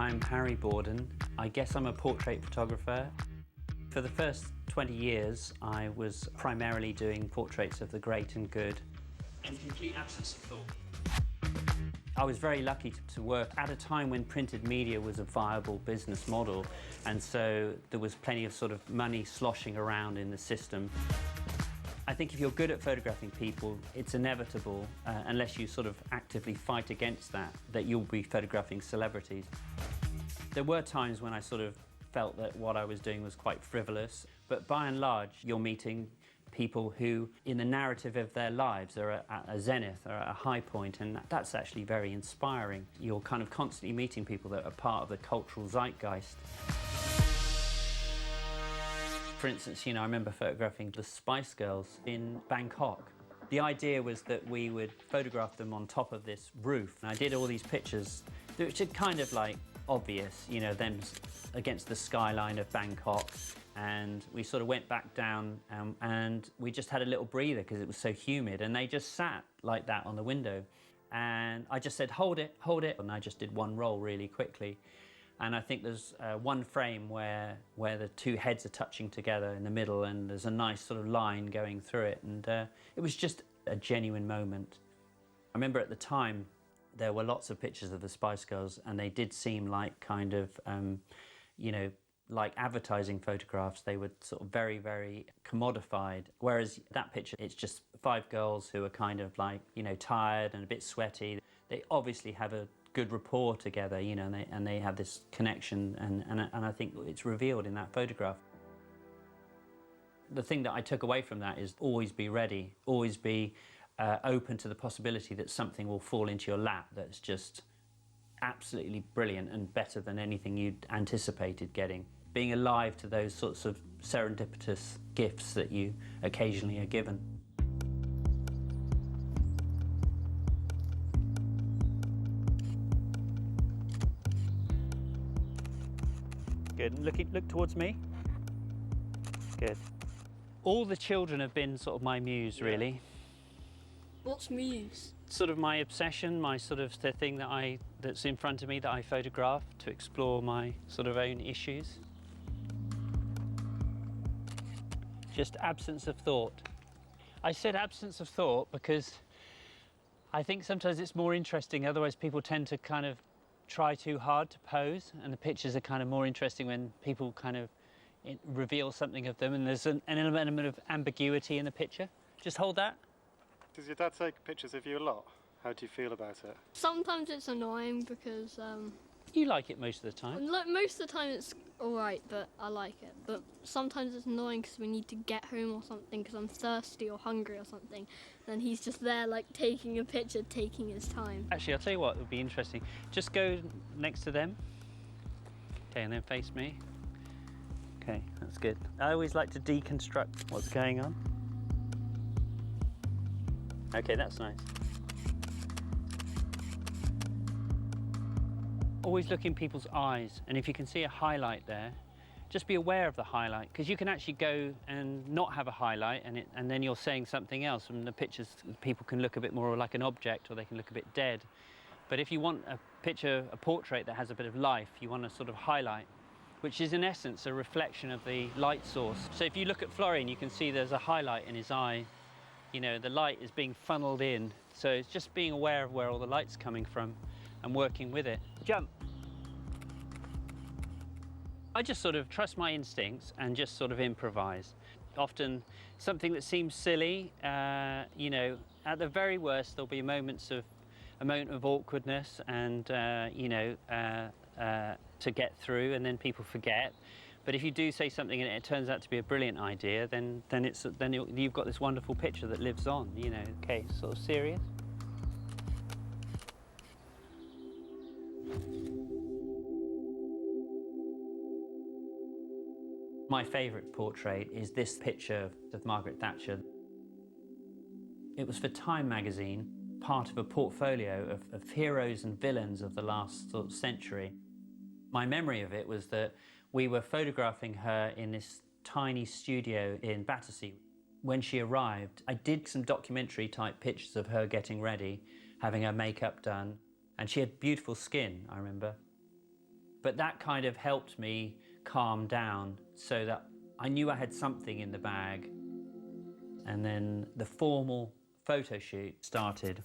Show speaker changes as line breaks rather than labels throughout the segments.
I'm Harry Borden. I guess I'm a portrait photographer. For the first 20 years, I was primarily doing portraits of the great and good in complete absence of thought. I was very lucky to work at a time when printed media was a viable business model, and so there was plenty of sort of money sloshing around in the system. I think if you're good at photographing people, it's inevitable, unless you sort of actively fight against that you'll be photographing celebrities. There were times when I sort of felt that what I was doing was quite frivolous, but by and large, you're meeting people who, in the narrative of their lives, are at a zenith, or at a high point, and that's actually very inspiring. You're kind of constantly meeting people that are part of the cultural zeitgeist. For instance, you know, I remember photographing the Spice Girls in Bangkok. The idea was that we would photograph them on top of this roof. And I did all these pictures, which are kind of like obvious, you know, them against the skyline of Bangkok. And we sort of went back down and we just had a little breather because it was so humid. And they just sat like that on the window. And I just said, hold it, hold it. And I just did one roll really quickly. And I think there's one frame where the two heads are touching together in the middle, and there's a nice sort of line going through it. And it was just a genuine moment. I remember at the time, there were lots of pictures of the Spice Girls, and they did seem like kind of, you know, like advertising photographs. They were sort of very, very commodified. Whereas that picture, it's just 5 girls who are kind of like, you know, tired and a bit sweaty. They obviously have a good rapport together, you know, and they have this connection, and I think it's revealed in that photograph. The thing that I took away from that is always be ready, always be open to the possibility that something will fall into your lap that's just absolutely brilliant and better than anything you'd anticipated getting. Being alive to those sorts of serendipitous gifts that you occasionally are given. Good. Look towards me. Good. All the children have been sort of my muse, really.
What's muse?
Sort of my obsession, my sort of the thing that's in front of me that I photograph to explore my sort of own issues. Just absence of thought. I said absence of thought because I think sometimes it's more interesting, otherwise people tend to kind of try too hard to pose, and the pictures are kind of more interesting when people kind of reveal something of them, and there's an element of ambiguity in the picture. Just hold that.
Does your dad take pictures of you a lot? How do you feel about it?
Sometimes it's annoying because
You like it most of the time.
most of the time it's alright, but I like it. But sometimes it's annoying because we need to get home or something because I'm thirsty or hungry or something. And he's just there like taking a picture, taking his time.
Actually, I'll tell you what would be interesting. Just go next to them. Okay, and then face me. Okay, that's good. I always like to deconstruct what's going on. Okay, that's nice. Always look in people's eyes, and if you can see a highlight there, just be aware of the highlight, because you can actually go and not have a highlight, and then you're saying something else, and the pictures, people can look a bit more like an object, or they can look a bit dead. But if you want a picture, a portrait that has a bit of life, you want to sort of highlight, which is in essence a reflection of the light source. So if you look at Florian, you can see there's a highlight in his eye. You know, the light is being funneled in, so it's just being aware of where all the light's coming from and working with it. Jump. I just sort of trust my instincts and just sort of improvise. Often something that seems silly, you know, at the very worst there'll be moments of a moment of awkwardness and you know, to get through, and then people forget. But if you do say something and it turns out to be a brilliant idea, then you've got this wonderful picture that lives on, you know. Okay, sort of serious. My favourite portrait is this picture of Margaret Thatcher. It was for Time magazine, part of a portfolio of heroes and villains of the last sort of century. My memory of it was that we were photographing her in this tiny studio in Battersea. When she arrived, I did some documentary type pictures of her getting ready, having her makeup done, and she had beautiful skin, I remember. But that kind of helped me calm down so that I knew I had something in the bag. And then the formal photo shoot started.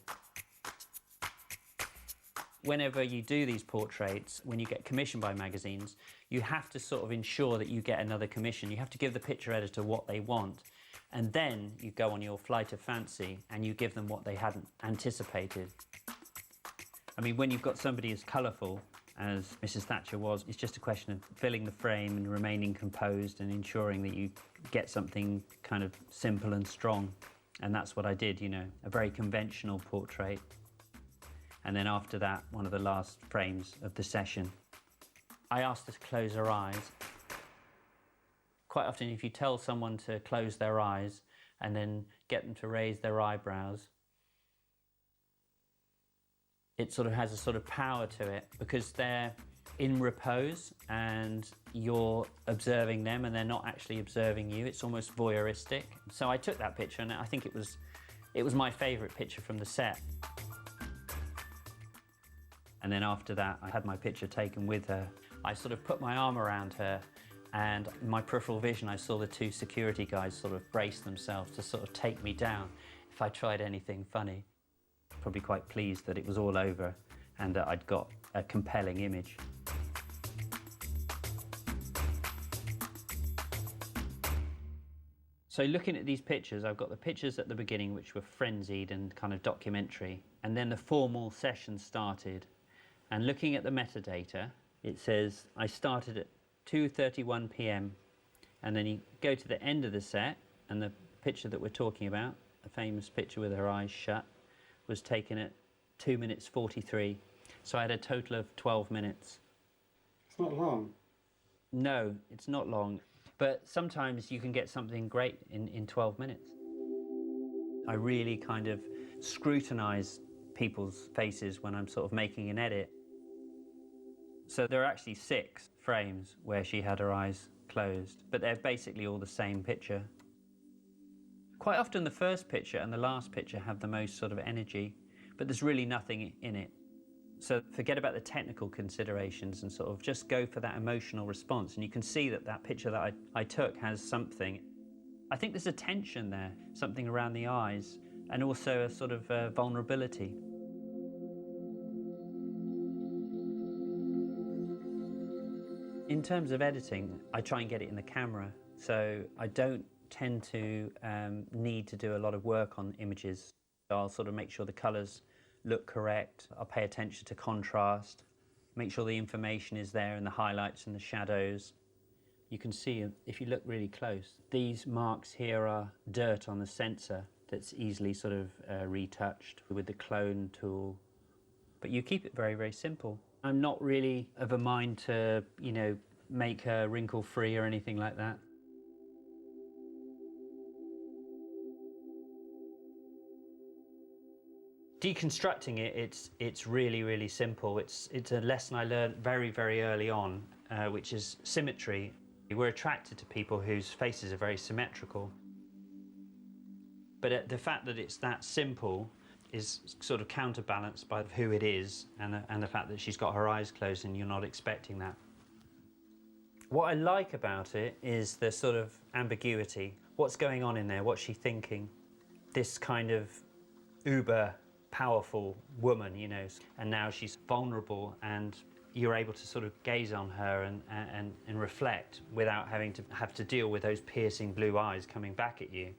Whenever you do these portraits, when you get commissioned by magazines, you have to sort of ensure that you get another commission. You have to give the picture editor what they want, and then you go on your flight of fancy and you give them what they hadn't anticipated. I mean, when you've got somebody as colourful as Mrs. Thatcher was, it's just a question of filling the frame and remaining composed and ensuring that you get something kind of simple and strong. And that's what I did, you know, a very conventional portrait. And then after that, one of the last frames of the session, I asked her to close her eyes. Quite often, if you tell someone to close their eyes and then get them to raise their eyebrows, it sort of has a sort of power to it because they're in repose and you're observing them and they're not actually observing you. It's almost voyeuristic. So I took that picture and I think it was my favourite picture from the set. And then after that, I had my picture taken with her. I sort of put my arm around her, and in my peripheral vision, I saw the two security guys sort of brace themselves to sort of take me down if I tried anything funny. Probably quite pleased that it was all over and that I'd got a compelling image. So looking at these pictures, I've got the pictures at the beginning which were frenzied and kind of documentary, and then the formal session started. And looking at the metadata, it says I started at 2:31 p.m. and then you go to the end of the set, and the picture that we're talking about, a famous picture with her eyes shut, was taken at 2 minutes 43. So I had a total of 12 minutes.
It's not long.
No, it's not long, but sometimes you can get something great in 12 minutes. I really kind of scrutinise people's faces when I'm sort of making an edit. So there are actually 6 frames where she had her eyes closed, but they're basically all the same picture. Quite often the first picture and the last picture have the most sort of energy, but there's really nothing in it. So forget about the technical considerations and sort of just go for that emotional response. And you can see that that picture that I took has something. I think there's a tension there, something around the eyes, and also a sort of vulnerability. In terms of editing, I try and get it in the camera, so I don't tend to need to do a lot of work on images. I'll sort of make sure the colours look correct, I'll pay attention to contrast, make sure the information is there in the highlights and the shadows. You can see, if you look really close, these marks here are dirt on the sensor that's easily sort of retouched with the clone tool. But you keep it very, very simple. I'm not really of a mind to, you know, make her wrinkle-free or anything like that. Deconstructing it's really, really simple. It's a lesson I learned very, very early on, which is symmetry. We're attracted to people whose faces are very symmetrical. But the fact that it's that simple is sort of counterbalanced by who it is and the fact that she's got her eyes closed and you're not expecting that. What I like about it is the sort of ambiguity. What's going on in there? What's she thinking? This kind of uber powerful woman, you know, and now she's vulnerable and you're able to sort of gaze on her and reflect without having to deal with those piercing blue eyes coming back at you.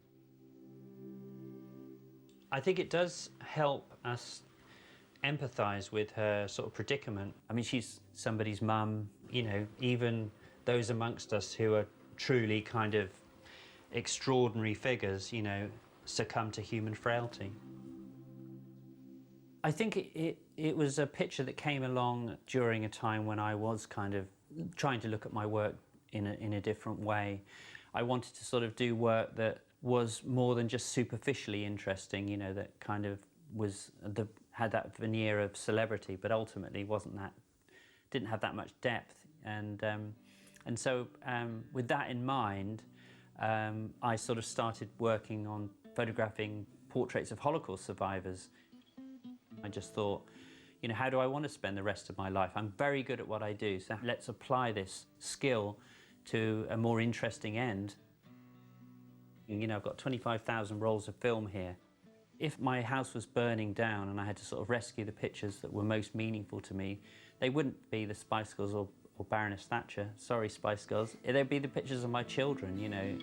I think it does help us empathise with her sort of predicament. I mean, she's somebody's mum, you know, even those amongst us who are truly kind of extraordinary figures, you know, succumb to human frailty. I think it was a picture that came along during a time when I was kind of trying to look at my work in a different way. I wanted to sort of do work that was more than just superficially interesting, you know, that kind of had that veneer of celebrity, but ultimately didn't have that much depth. And so with that in mind, I sort of started working on photographing portraits of Holocaust survivors. I just thought, You know, how do I want to spend the rest of my life? I'm very good at what I do, so let's apply this skill to a more interesting end. You know, I've got 25,000 rolls of film here. If my house was burning down and I had to sort of rescue the pictures that were most meaningful to me, they wouldn't be the Spice Girls or Baroness Thatcher. Sorry, Spice Girls. They'd be the pictures of my children, you know.